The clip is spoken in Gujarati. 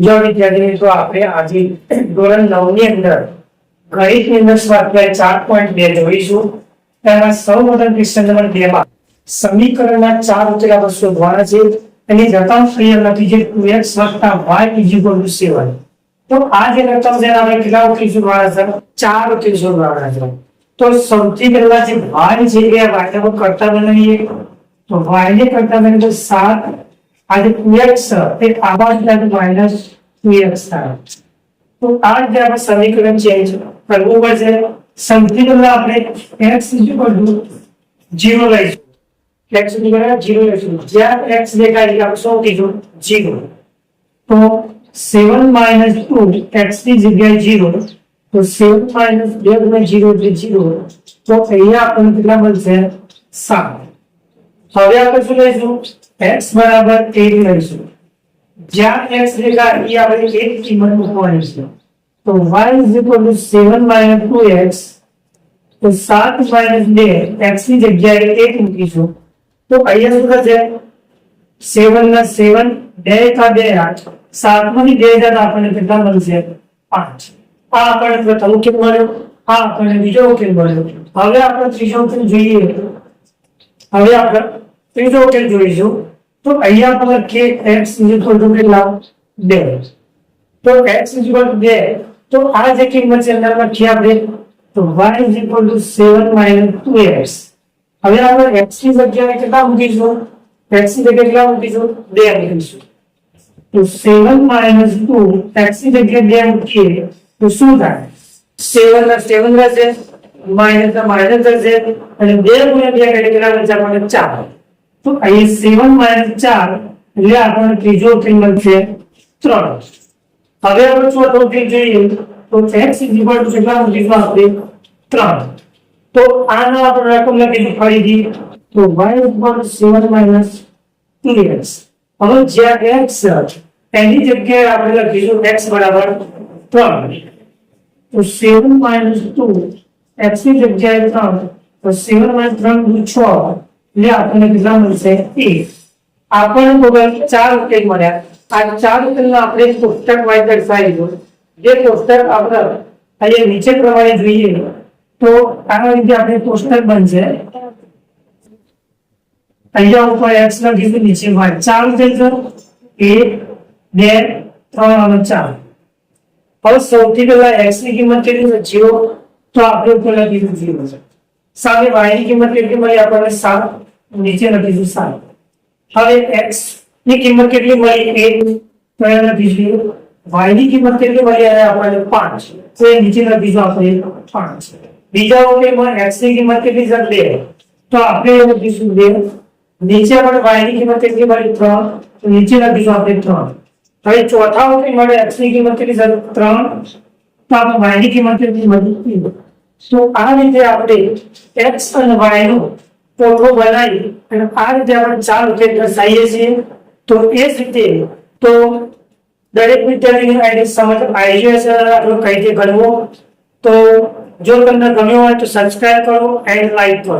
જો વિદ્યાર્થી મિત્રો આપણે આજે ધોરણ 9 ની અંદર ગણિતની અંદર સ્વાધ્યાય 4.2 જોઈશું. તેમાં સૌપ્રથમ ક્વેશ્ચન નંબર 2 માં સમીકરણના 4 ઉકેલા શોધવાના છે. એની રકમ ક્લિયર નથી જે 2x y 7. તો આ જે રકમ છે આપણે કેટલા ઉકેલ શોધવાના છે? 4 ઉકેલ શોધવાના છે. તો સૌથી પહેલા જે y છે એ y ને કરતા બનાવીએ. તો y ને કરતા બનાવીએ તો 7 આજે 2x એ આવા જ માઈનસ 2x થાય. તો આ જે આપણે સમીકરણ ચેન્જ કરવું પડશે. સૌથી પહેલા આપણે x 0 લઈશું. x 0 લઈશું. જ્યાં x દેખાય આપણે શું કીધું? 0. તો 7 - 2 x ની જગ્યાએ 0. તો 7 - 2 * 0 એટલે 0. તો અહીંયા આપણને કેટલા મળશે? 7. હવે આપણે શું લઈશું? x બરાબર 1 લઈશું. જ્યાં x દેખાય એ આપણે એક કિંમત મૂકવાની છે. તો y 7 - 2x. તો 7 - 2 x ની જગ્યાએ 1 મૂકીશું. તો અહીંયા શું થશે? 7 ના 7 2 કા 2 8. 7 માંથી 2 જાય તો આપણને કેટલા મળશે? 5. આ આપણને પ્રથમ ઉકેલ મળ્યો. આ આપણને બીજો ઉકેલ મળ્યો. હવે આપણે ત્રીજો ઉકેલ જોઈએ. હવે આપણે ત્રીજો ઉકેલ જોઈશું. તો અહીંયા આપણે કે x કેટલા? 2. તો x 2. તો આ જે કિંમત છે એના લખીએ આપણે. તો y 7 - 2x. હવે આપણે x ની જગ્યાએ કેટલા મૂકીશું? x ની જગ્યાએ કેટલા મૂકીશું? 2 મૂકીશું. તો 7 - 2 x ની જગ્યાએ 2 મૂકીએ તો શું થાય? 7 ના 7 રહેશે, માઈનસ ના માઈનસ રહેશે અને 2 * 2 કેટલા બનશે? આપણને 4. તો અહીંયા 7 - 4 એટલે આપણને ત્રીજો ઉકેલ મળશે 3. હવે આપણે ચોથો ઉકેલ જોઈએ. તો x કેટલા મૂકીશું આપણે? 3. તો આનો આપણે રકમ લખીશું ફરીથી. તો y 7 - 2x. હવે જ્યાં x એની જગ્યાએ આપણે લખીશું x બરાબર 3. તો 7 - 2 x ની જગ્યાએ 3. તો 7 - 3 = 6. એટલે આપણને કેટલા મળશે? 1. આપણને ટોટલ 4 ઉકેલ મળ્યા. આ 4 ઉકેલનો આપણે કોષ્ટક વાઇઝ દર્શાવીશું. જે કોષ્ટક આપણે અહીંયા નીચે પ્રમાણે જોઈએ તો આના રીતે આપણે કોષ્ટક બનશે. અહીંયા ઉપર x લખીશું, નીચે y. 4 ઉકેલ છે. 1 2 3 અને 4. હવે સૌથી પહેલા x ની કિંમત કેટલી છે? 0. તો આપણે ઉપર લખીશું 0 છે. સામે y ની કિંમત કેટલી મળી? આપણને 7. નીચે લખીશું 7. હવે x ની કિંમત કેટલી મળી? 1. તો એ લખીશું. y ની કિંમત કેટલી મળી? આપણને 5. તો એ નીચે લખીશું આપણે 5. બીજા ઉકેલમાં x ની કિંમત કેટલી છે? 2. તો આપણે લખીશું 2. નીચે આપણે y ની કિંમત કેટલી મળી? 3. તો નીચે લખીશું આપણે 3. હવે ચોથા ઉકેલ માટે x ની કિંમત કેટલી છે? 3. તો આપણે y ની કિંમત કેટલી મળી? 3. તો આ રીતે આપણે x અને y નો કોઠો બનાવી અને આ રીતે આપણે 4 ઉકેલ દર્શાવીએ છીએ. તો એ જ રીતે તો દરેક વિદ્યાર્થીને આઈને સમજ આવી જશે આપણો કઈ રીતે ગણવો. તો જો તમને ગમ્યો હોય તો સબસ્ક્રાઇબ કરો એન્ડ લાઈક કરો.